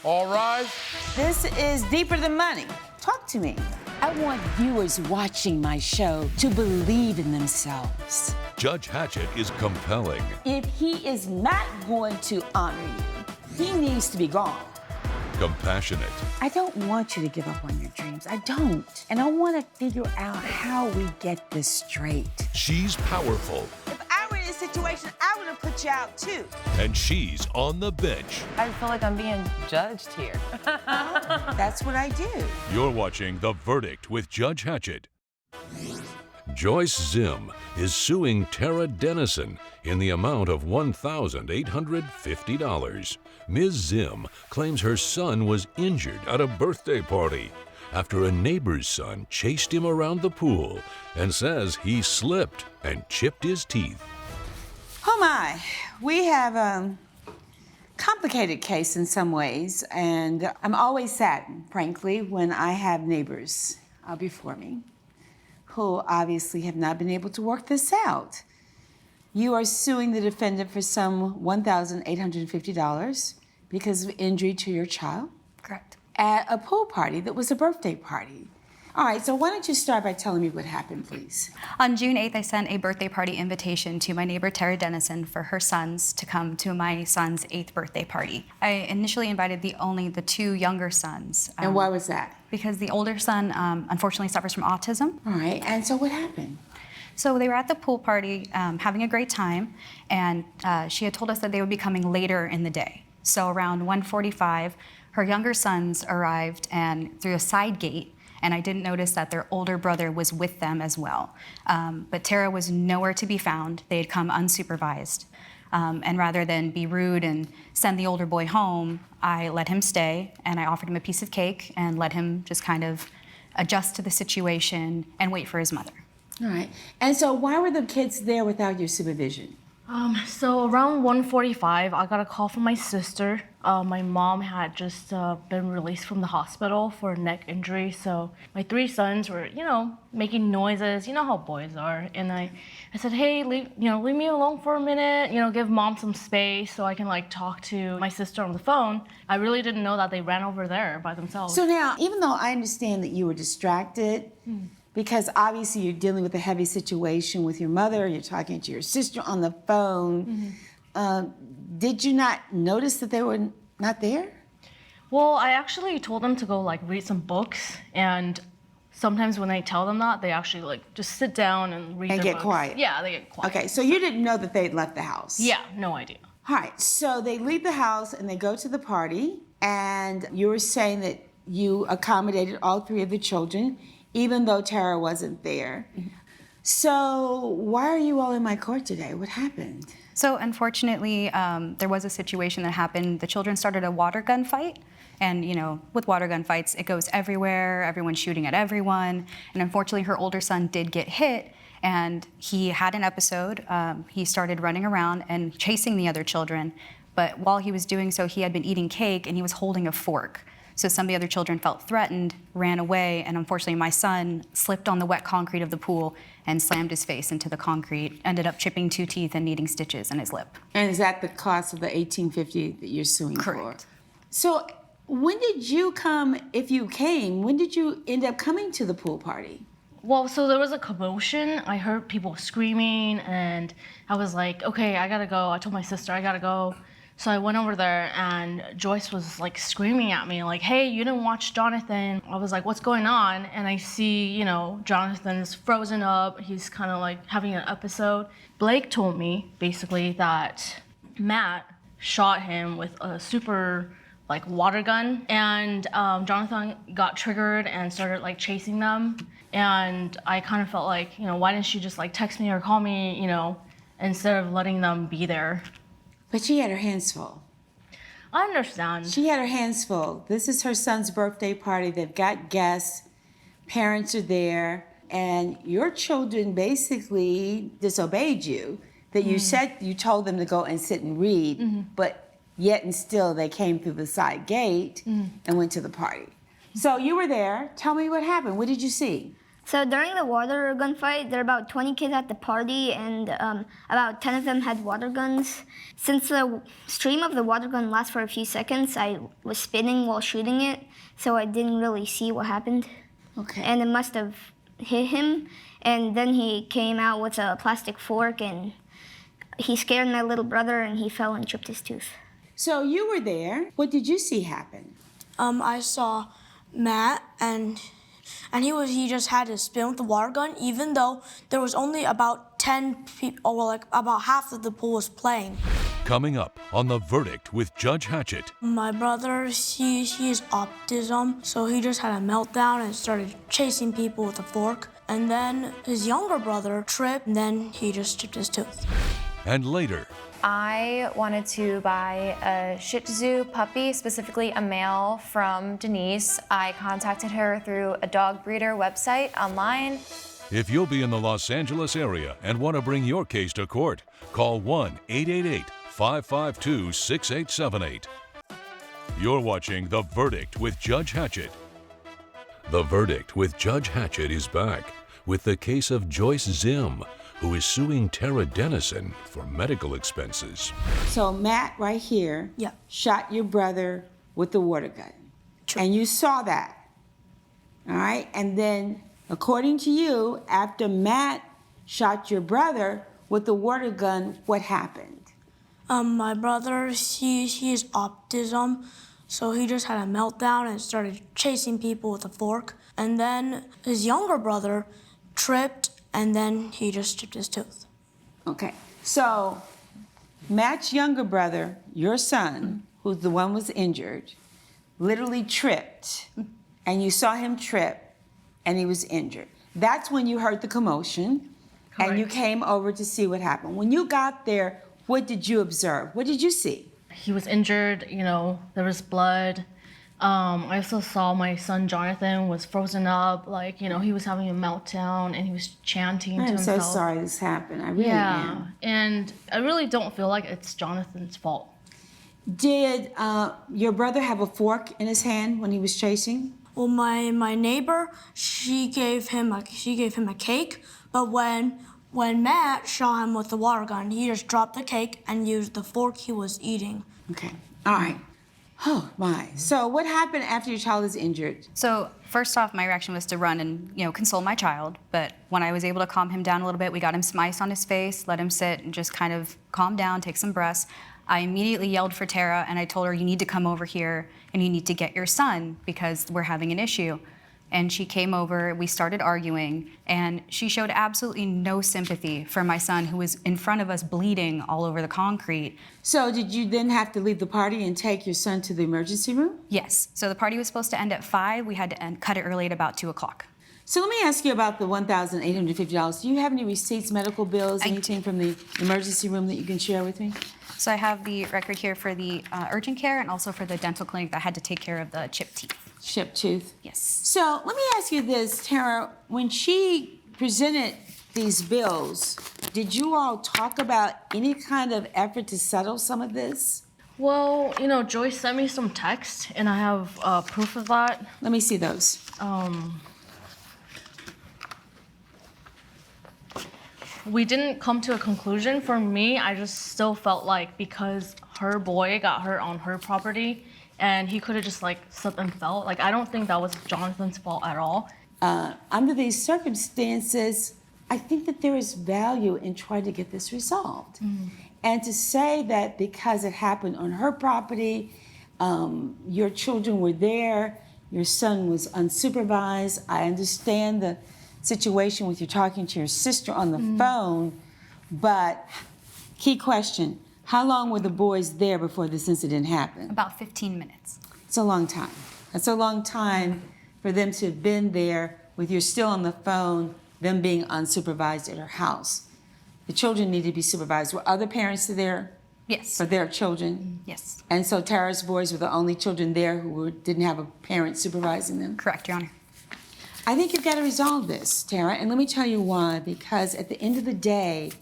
All rise. This is Deeper Than Money. Talk to me. I want viewers watching my show to believe in themselves. Judge Hatchett is compelling. If he is not going to honor you, he needs to be gone. Compassionate. I don't want you to give up on your dreams. I don't. And I want to figure out how we get this straight. She's powerful. If I were in this situation, I would have put you out too. And she's on the bench. I feel like I'm being judged here. That's what I do. You're watching The Verdict with Judge Hatchett. Joyce Zim is suing Tara Dennison in the amount of $1,850. Ms. Zim claims her son was injured at a birthday party after a neighbor's son chased him around the pool and says he slipped and chipped his teeth. Oh my, we have a complicated case in some ways, and I'm always saddened, frankly, when I have neighbors before me who obviously have not been able to work this out. You are suing the defendant for some $1,850 because of injury to your child? Correct. At a pool party that was a birthday party. All right, so why don't you start by telling me what happened, please? On June 8th, I sent a birthday party invitation to my neighbor, Tara Dennison, for her sons to come to my son's 8th birthday party. I initially invited only the two younger sons. And why was that? Because the older son, unfortunately, suffers from autism. All right, and so what happened? So they were at the pool party having a great time, and she had told us that they would be coming later in the day. So around 1:45, her younger sons arrived and through a side gate, and I didn't notice that their older brother was with them as well. But Tara was nowhere to be found. They had come unsupervised. And rather than be rude and send the older boy home, I let him stay, and I offered him a piece of cake and let him just kind of adjust to the situation and wait for his mother. All right, and so why were the kids there without your supervision? So around 1:45, I got a call from my sister. My mom had just been released from the hospital for a neck injury. So my three sons were, making noises. You know how boys are. And I said, hey, leave me alone for a minute. Give mom some space so I can talk to my sister on the phone. I really didn't know that they ran over there by themselves. So now, even though I understand that you were distracted, because obviously you're dealing with a heavy situation with your mother, you're talking to your sister on the phone. Did you not notice that they were not there? Well, I actually told them to go read some books, and sometimes when I tell them that, they actually just sit down and read and their get books. quiet. Yeah, they get quiet. Okay, so you didn't know that they'd left the house? Yeah, no idea. All right, so they leave the house and they go to the party, and you were saying that you accommodated all three of the children, even though Tara wasn't there. So why are you all in my court today? What happened? So unfortunately, there was a situation that happened. The children started a water gun fight. And, with water gun fights, it goes everywhere, everyone's shooting at everyone. And unfortunately, her older son did get hit, and he had an episode. He started running around and chasing the other children. But while he was doing so, he had been eating cake, and he was holding a fork. So some of the other children felt threatened, ran away, and unfortunately my son slipped on the wet concrete of the pool and slammed his face into the concrete, ended up chipping 2 teeth and needing stitches in his lip. And is that the cost of the $1,850 that you're suing Correct. for? So when did you come, if you came, when did you end up coming to the pool party? Well, so there was a commotion. I heard people screaming, and I was like, okay, I gotta go. I told my sister, I gotta go. So I went over there, and Joyce was screaming at me, hey, you didn't watch Jonathan. I was like, what's going on? And I see, Jonathan's frozen up. He's kind of having an episode. Blake told me basically that Matt shot him with a super water gun, and Jonathan got triggered and started chasing them. And I kind of felt why didn't she just text me or call me, instead of letting them be there. But she had her hands full. I understand. She had her hands full. This is her son's birthday party. They've got guests. Parents are there. And your children basically disobeyed you. That you said, you told them to go and sit and read, but yet and still they came through the side gate and went to the party. So you were there. Tell me what happened. What did you see? So during the water gun fight, there were about 20 kids at the party, and about 10 of them had water guns. Since the stream of the water gun lasts for a few seconds, I was spinning while shooting it, so I didn't really see what happened. Okay. And it must have hit him, and then he came out with a plastic fork, and he scared my little brother, and he fell and chipped his tooth. So you were there. What did you see happen? I saw Matt, and he just had to spin with the water gun, even though there was only about 10 people, or like about half of the pool was playing. Coming up on The Verdict with Judge Hatchett. My brother, he has autism, so he just had a meltdown and started chasing people with a fork. And then his younger brother tripped, and then he just chipped his tooth. And later, I wanted to buy a Shih Tzu puppy, specifically a male, from Denise. I contacted her through a dog breeder website online. if you'll be in the Los Angeles area and want to bring your case to court, call 1-888-552-6878. You're watching The Verdict with Judge Hatchett. The Verdict with Judge Hatchett is back with the case of Joyce Zim, who is suing Tara Dennison for medical expenses. So Matt right here Yeah. shot your brother with the water gun. True. And you saw that. All right? And then according to you, after Matt shot your brother with the water gun, what happened? My brother, he has autism, so he just had a meltdown and started chasing people with a fork. And then his younger brother tripped, and then he just chipped his tooth. Okay. So Matt's younger brother, your son, who's the one was injured, literally tripped, and you saw him trip, and he was injured. That's when you heard the commotion, and you Correct. came over to see what happened. When you got there, what did you observe? What did you see? He was injured, there was blood. I also saw my son Jonathan was frozen up, he was having a meltdown and he was chanting to I'm so himself. sorry this happened. I really Yeah, am. and I really don't feel like it's Jonathan's fault. Did your brother have a fork in his hand when he was chasing? Well, my neighbor, she gave him a cake, but when Matt shot him with the water gun, he just dropped the cake and used the fork he was eating. Okay. All right. Oh my. So what happened after your child is injured? So first off, my reaction was to run and console my child. But when I was able to calm him down a little bit, we got him some ice on his face, let him sit and just kind of calm down, take some breaths. I immediately yelled for Tara and I told her, you need to come over here and you need to get your son because we're having an issue. And she came over, we started arguing, and she showed absolutely no sympathy for my son who was in front of us bleeding all over the concrete. So did you then have to leave the party and take your son to the emergency room? Yes, so the party was supposed to end at 5. We had to cut it early at about 2 o'clock. So let me ask you about the $1,850. Do you have any receipts, medical bills, anything from the emergency room that you can share with me? So I have the record here for the urgent care and also for the dental clinic that had to take care of the chipped teeth. Chipped tooth. Yes. So let me ask you this, Tara. When she presented these bills, did you all talk about any kind of effort to settle some of this? Well, Joyce sent me some text, and I have proof of that. Let me see those. We didn't come to a conclusion. For me, I just still felt like because her boy got hurt on her property, and he could have just slipped and fell. I don't think that was Jonathan's fault at all. Under these circumstances, I think that there is value in trying to get this resolved. And to say that because it happened on her property, your children were there, your son was unsupervised. I understand the situation with you talking to your sister on the phone, but key question, how long were the boys there before this incident happened? About 15 minutes. It's a long time. That's a long time for them to have been there with you still on the phone, them being unsupervised at her house. The children need to be supervised. Were other parents there Yes. for their children? Yes. And so Tara's boys were the only children there who didn't have a parent supervising them? Correct, Your Honor. I think you've got to resolve this, Tara, and let me tell you why. Because at the end of the day,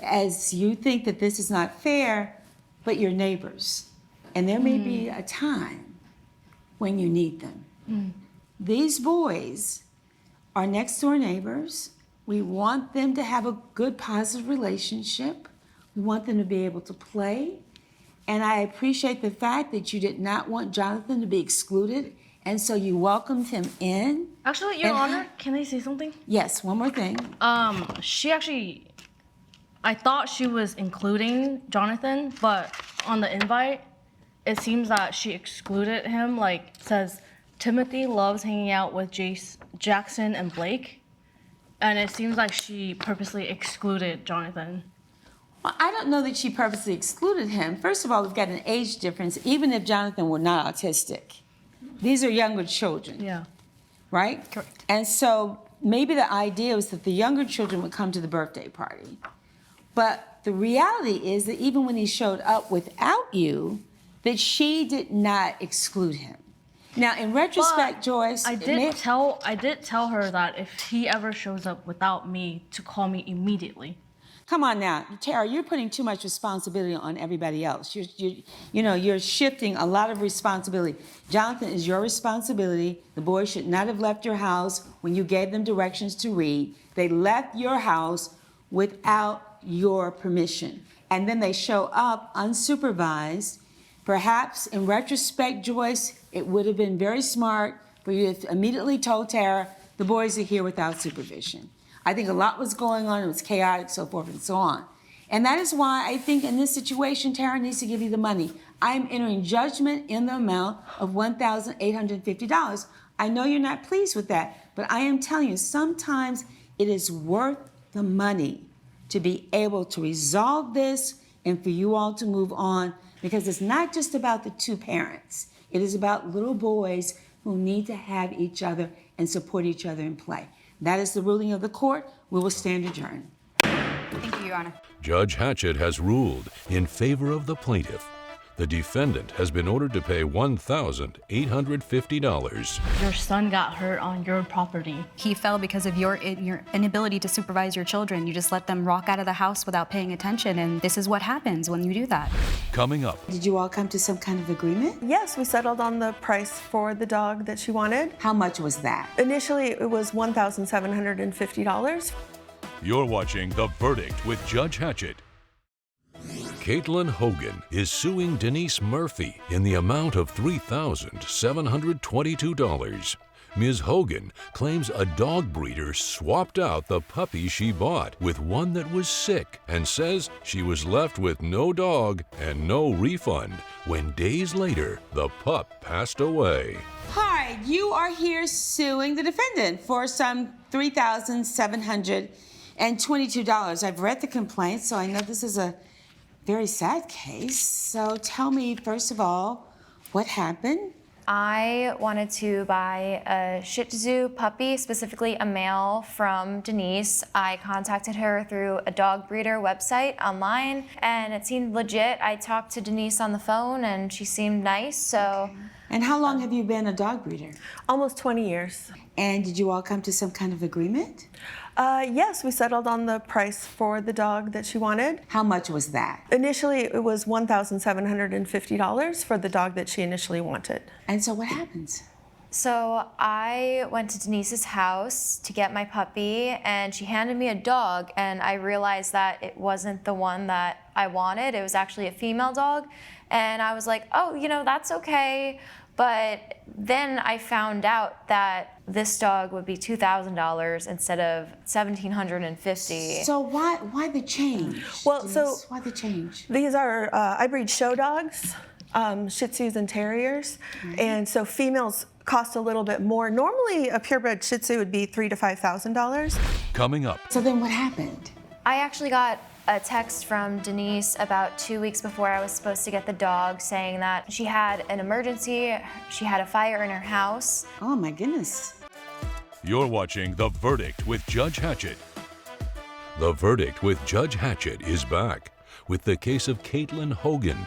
as you think that this is not fair, but you're neighbors, and there may be a time when you need them. These boys are next door neighbors. We want them to have a good, positive relationship. We want them to be able to play. And I appreciate the fact that you did not want Jonathan to be excluded, and so you welcomed him in. Actually, Your And Honor, can I say something? Yes, one more thing. I thought she was including Jonathan, but on the invite, it seems that she excluded him. Like, says Timothy loves hanging out with Jackson and Blake, and it seems like she purposely excluded Jonathan. Well, I don't know that she purposely excluded him. First of all, we've got an age difference, even if Jonathan were not autistic. These are younger children. Yeah. Right? Correct. And so maybe the idea was that the younger children would come to the birthday party. But the reality is that even when he showed up without you, that she did not exclude him. Now, in retrospect, But Joyce, I did tell her that if he ever shows up without me, to call me immediately. come on now, Tara, you're putting too much responsibility on everybody else. You're shifting a lot of responsibility. Jonathan is your responsibility. The boys should not have left your house when you gave them directions to read. They left your house without your permission. And then they show up unsupervised. Perhaps in retrospect, Joyce, it would have been very smart for you to immediately told Tara, the boys are here without supervision. I think a lot was going on, it was chaotic, so forth and so on. And that is why I think in this situation, Tara needs to give you the money. I am entering judgment in the amount of $1,850. I know you're not pleased with that, but I am telling you, sometimes it is worth the money to be able to resolve this and for you all to move on, because it's not just about the two parents. It is about little boys who need to have each other and support each other and play. That is the ruling of the court. We will stand adjourned. Thank you, Your Honor. Judge Hatchett has ruled in favor of the plaintiff. The defendant has been ordered to pay $1,850. Your son got hurt on your property. He fell because of your inability to supervise your children. You just let them rock out of the house without paying attention, and this is what happens when you do that. Coming up, Did you all come to some kind of agreement? Yes, we settled on the price for the dog that she wanted. How much was that? Initially, it was $1,750. you're watching The Verdict with Judge Hatchett. Caitlin Hogan is suing Denise Murphy in the amount of $3,722. Ms. Hogan claims a dog breeder swapped out the puppy she bought with one that was sick and says she was left with no dog and no refund when days later the pup passed away. Hi, you are here suing the defendant for some $3,722. I've read the complaint, so I know this is a very sad case. So tell me, first of all, what happened? I wanted to buy a Shih Tzu puppy, specifically a male, from Denise. I contacted her through a dog breeder website online, and it seemed legit. I talked to Denise on the phone, and she seemed nice, so... Okay. And how long have you been a dog breeder? Almost 20 years. And did you all come to some kind of agreement? Yes, we settled on the price for the dog that she wanted. How much was that? Initially, it was $1,750 for the dog that she initially wanted. And so what happens? So I went to Denise's house to get my puppy, and she handed me a dog, and I realized that it wasn't the one that I wanted. It was actually a female dog, and I was like, oh, that's okay. But then I found out that this dog would be $2,000 instead of $1,750. So why the change? Well, Denise? Why the change? These are, I breed show dogs, Shih Tzus and Terriers, and so females cost a little bit more. Normally, a purebred Shih Tzu would be $3,000 to $5,000. Coming up, So then what happened? I actually got a text from Denise about 2 weeks before I was supposed to get the dog saying that she had an emergency, she had a fire in her house. Oh my goodness. you're watching The Verdict with Judge Hatchett. The Verdict with Judge Hatchett is back with the case of Caitlin Hogan,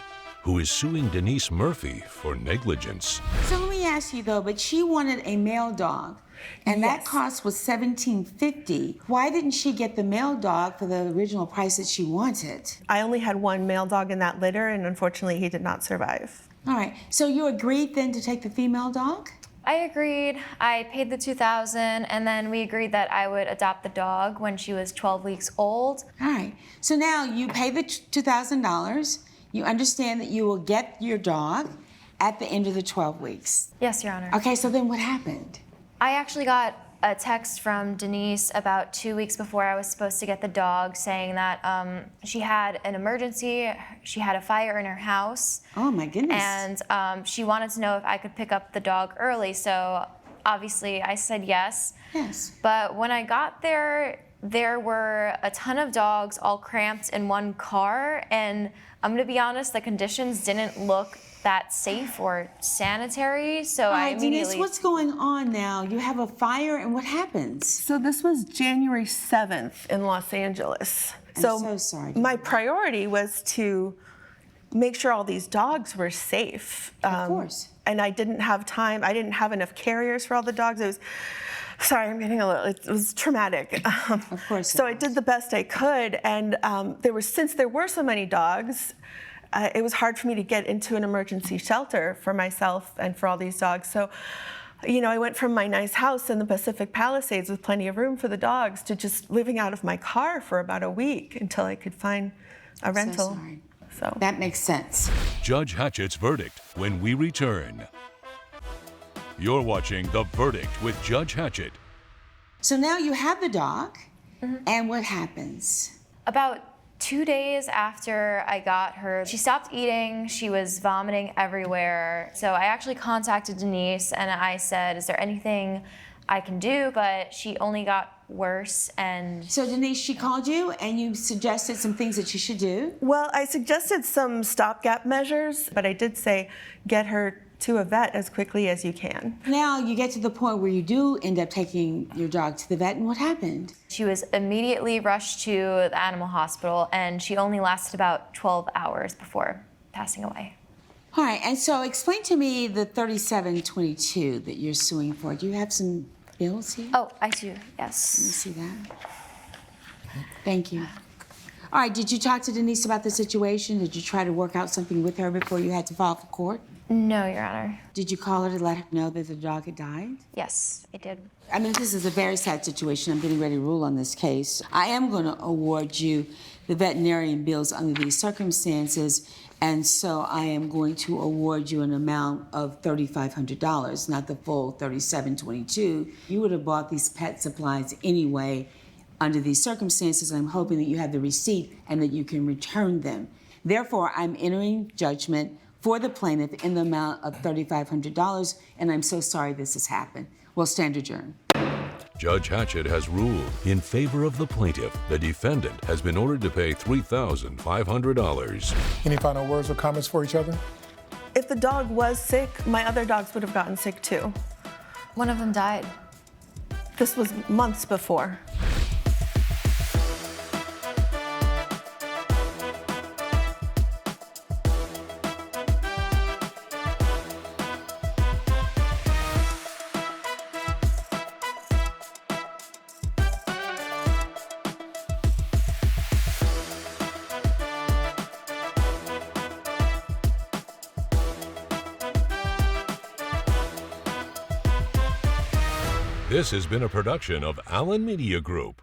who is suing Denise Murphy for negligence. So let me ask you though, but she wanted a male dog, and that Yes. cost was $1,750. Why didn't she get the male dog for the original price that she wanted? I only had one male dog in that litter, and unfortunately, he did not survive. All right, so you agreed then to take the female dog? I agreed. I paid the $2,000, and then we agreed that I would adopt the dog when she was 12 weeks old. All right. So now you pay the $2,000. You understand that you will get your dog at the end of the 12 weeks. Yes, Your Honor. Okay, so then what happened? I actually got a text from Denise about 2 weeks before I was supposed to get the dog saying that she had an emergency. She had a fire in her house. Oh, my goodness. And she wanted to know if I could pick up the dog early. So obviously I said yes. Yes. But when I got there, there were a ton of dogs all cramped in one car. And I'm going to be honest, the conditions didn't look that safe or sanitary, so I immediately... Denise, what's going on now? You have a fire, and what happens? So this was January 7th in Los Angeles. I'm so sorry. My priority was to make sure all these dogs were safe. Of course. And I didn't have time. I didn't have enough carriers for all the dogs. It was, sorry, I'm getting a little, it was traumatic. Of course. So I did the best I could, and since there were so many dogs, it was hard for me to get into an emergency shelter for myself and for all these dogs. So, I went from my nice house in the Pacific Palisades with plenty of room for the dogs to just living out of my car for about a week until I could find a rental. So sorry. So that makes sense. Judge Hatchett's verdict when we return. You're watching The Verdict with Judge Hatchett. So now you have the dog, and what happens? About 2 days after I got her, she stopped eating. She was vomiting everywhere. So I actually contacted Denise and I said, is there anything I can do? But she only got worse. And So Denise, she called you and you suggested some things that she should do? Well, I suggested some stopgap measures, but I did say get her to a vet as quickly as you can. Now you get to the point where you do end up taking your dog to the vet, and what happened? she was immediately rushed to the animal hospital, and she only lasted about 12 hours before passing away. All right, and so explain to me the 3722 that you're suing for. Do you have some bills here? Oh, I do, Let me yes. see that. Thank you. All right, did you talk to Denise about the situation? Did you try to work out something with her before you had to file for court? No, Your Honor. Did you call her to let her know that the dog had died? Yes, I did. I mean, this is a very sad situation. I'm getting ready to rule on this case. I am going to award you the veterinarian bills under these circumstances, and so I am going to award you an amount of $3,500, not the full $3,722. You would have bought these pet supplies anyway under these circumstances, and I'm hoping that you have the receipt and that you can return them. Therefore, I'm entering judgment for the plaintiff in the amount of $3,500, and I'm so sorry this has happened. We'll stand adjourned. Judge Hatchett has ruled in favor of the plaintiff. The defendant has been ordered to pay $3,500. Any final words or comments for each other? If the dog was sick, my other dogs would have gotten sick too. One of them died. This was months before. This has been a production of Allen Media Group.